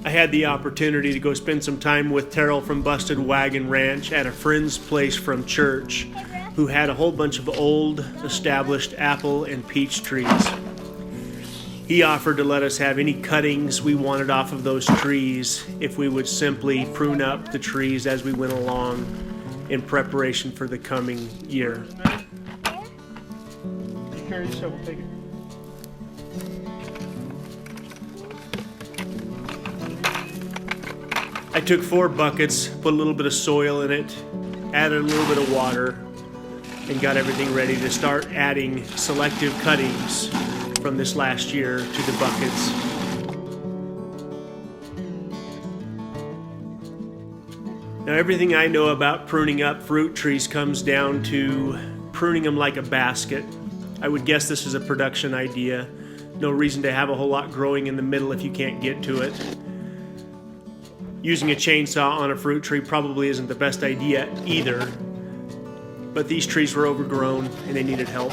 I had the opportunity to go spend some time with Terrell from Busted Wagon Ranch at a friend's place from church who had a whole bunch of old, established apple and peach trees. He offered to let us have any cuttings we wanted off of those trees if we would simply prune up the trees as we went along in preparation for the coming year. You carry the shovel, take it. I took 4 buckets, put a little bit of soil in it, added a little bit of water, and got everything ready to start adding selective cuttings from this last year to the buckets. Now, everything I know about pruning up fruit trees comes down to pruning them like a basket. I would guess this is a production idea. No reason to have a whole lot growing in the middle if you can't get to it. Using a chainsaw on a fruit tree probably isn't the best idea either, but these trees were overgrown and they needed help.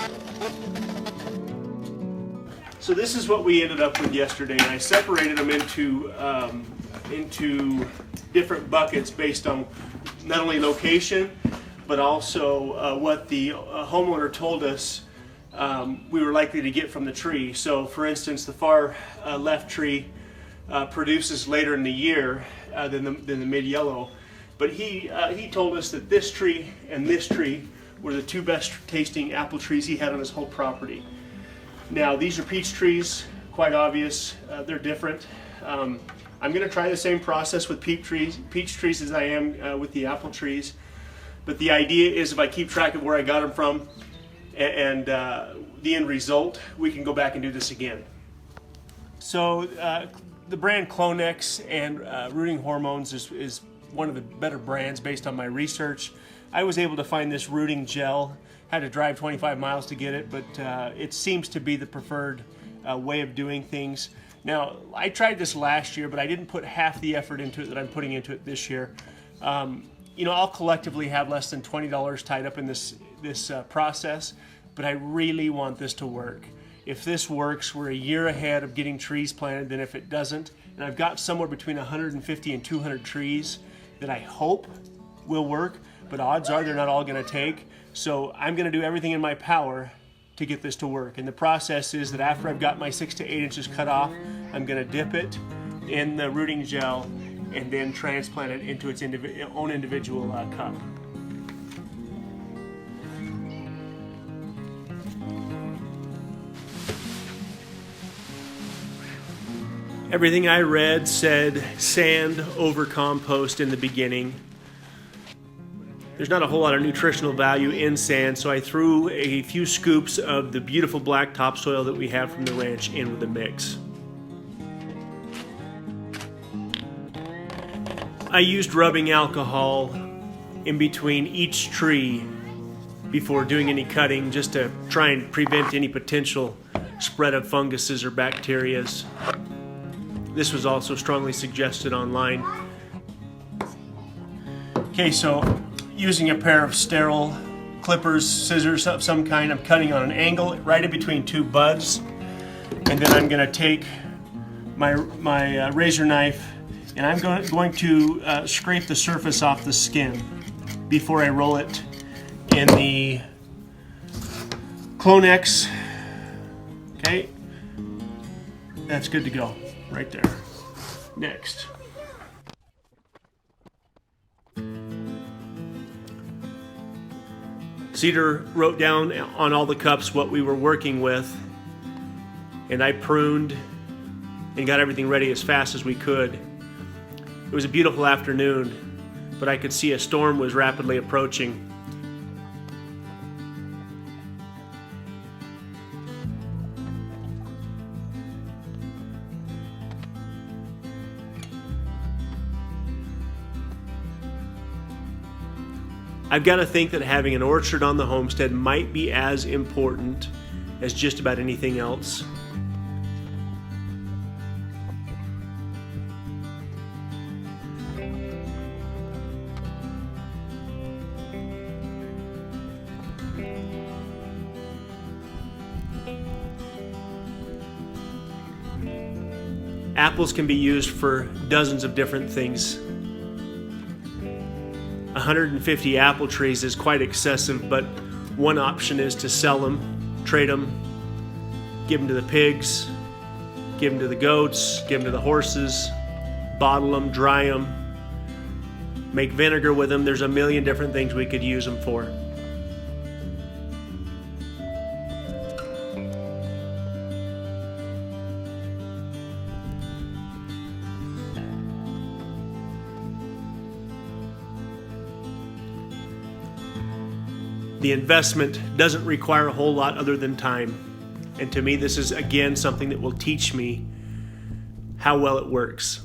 So this is what we ended up with yesterday. I separated them into different buckets based on not only location, but also what the homeowner told us we were likely to get from the tree. So for instance, the far left tree produces later in the year than the mid-yellow. But he told us that this tree and this tree were the 2 best tasting apple trees he had on his whole property. Now these are peach trees, quite obvious, they're different. I'm going to try the same process with peach trees as I am with the apple trees. But the idea is if I keep track of where I got them from and the end result, we can go back and do this again. So the brand Clonex and Rooting Hormones is one of the better brands based on my research. I was able to find this rooting gel. Had to drive 25 miles to get it, but it seems to be the preferred way of doing things. Now, I tried this last year, but I didn't put half the effort into it that I'm putting into it this year. I'll collectively have less than $20 tied up in this process, but I really want this to work. If this works, we're a year ahead of getting trees planted than if it doesn't. And I've got somewhere between 150 and 200 trees that I hope will work, but odds are they're not all going to take. So I'm going to do everything in my power to get this to work. And the process is that after I've got my 6 to 8 inches cut off, I'm going to dip it in the rooting gel and then transplant it into its own individual cup. Everything I read said sand over compost in the beginning. There's not a whole lot of nutritional value in sand, so I threw a few scoops of the beautiful black topsoil that we have from the ranch in with the mix. I used rubbing alcohol in between each tree before doing any cutting, just to try and prevent any potential spread of funguses or bacterias. This was also strongly suggested online. Okay, so using a pair of sterile clippers, scissors of some kind, I'm cutting on an angle right in between 2 buds. And then I'm going to take my razor knife and I'm going to scrape the surface off the skin before I roll it in the Clonex. Okay, that's good to go right there. Next. Cedar wrote down on all the cups what we were working with, and I pruned and got everything ready as fast as we could. It was a beautiful afternoon, but I could see a storm was rapidly approaching. I've got to think that having an orchard on the homestead might be as important as just about anything else. Apples can be used for dozens of different things. 150 apple trees is quite excessive, but one option is to sell them, trade them, give them to the pigs, give them to the goats, give them to the horses, bottle them, dry them, make vinegar with them. There's a million different things we could use them for. The investment doesn't require a whole lot other than time. And to me, this is again something that will teach me how well it works.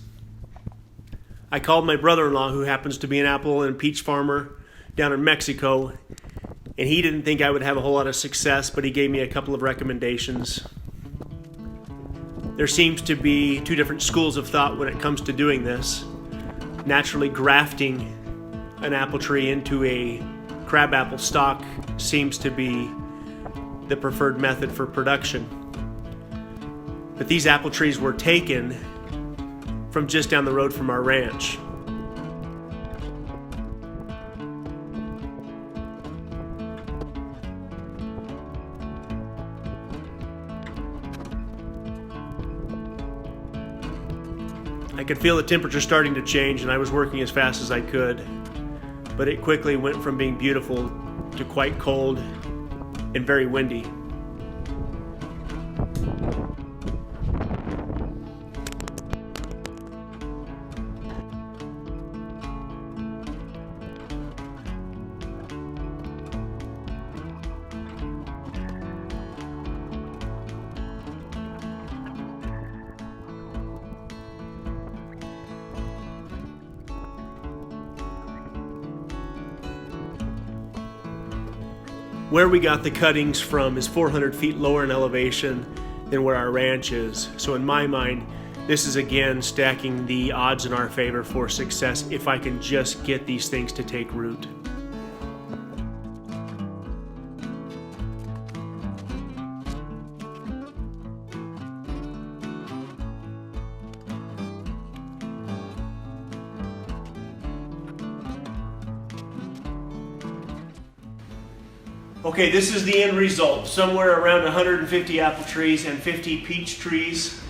I called my brother-in-law, who happens to be an apple and peach farmer down in Mexico, and he didn't think I would have a whole lot of success, but he gave me a couple of recommendations. There seems to be two different schools of thought when it comes to doing this. Naturally, grafting an apple tree into a crabapple stock seems to be the preferred method for production. But these apple trees were taken from just down the road from our ranch. I could feel the temperature starting to change, and I was working as fast as I could. But it quickly went from being beautiful to quite cold and very windy. Where we got the cuttings from is 400 feet lower in elevation than where our ranch is. So in my mind, this is again stacking the odds in our favor for success if I can just get these things to take root. Okay, this is the end result. Somewhere around 150 apple trees and 50 peach trees.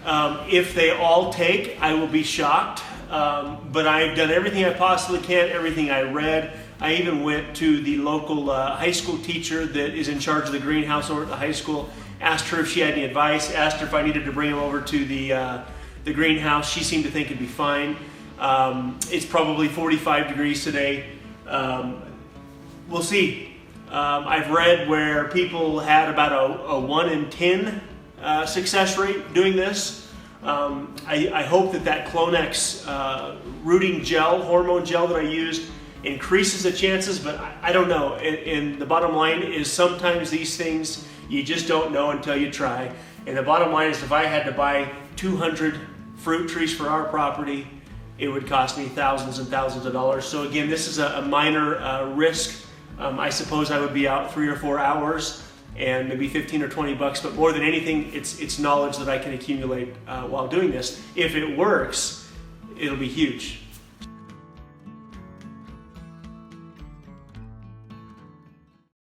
If they all take, I will be shocked. But I've done everything I possibly can, everything I read. I even went to the local high school teacher that is in charge of the greenhouse over at the high school, asked her if she had any advice, asked her if I needed to bring them over to the greenhouse. She seemed to think it'd be fine. It's probably 45 degrees today. We'll see. I've read where people had about a 1 in 10 success rate doing this. I hope that Clonex rooting gel, hormone gel that I used increases the chances, but I don't know. And the bottom line is sometimes these things you just don't know until you try. And the bottom line is if I had to buy 200 fruit trees for our property, it would cost me thousands and thousands of dollars. So again, this is a minor risk. I suppose I would be out 3 or 4 hours and maybe 15 or 20 bucks, but more than anything, it's knowledge that I can accumulate while doing this. If it works, it'll be huge.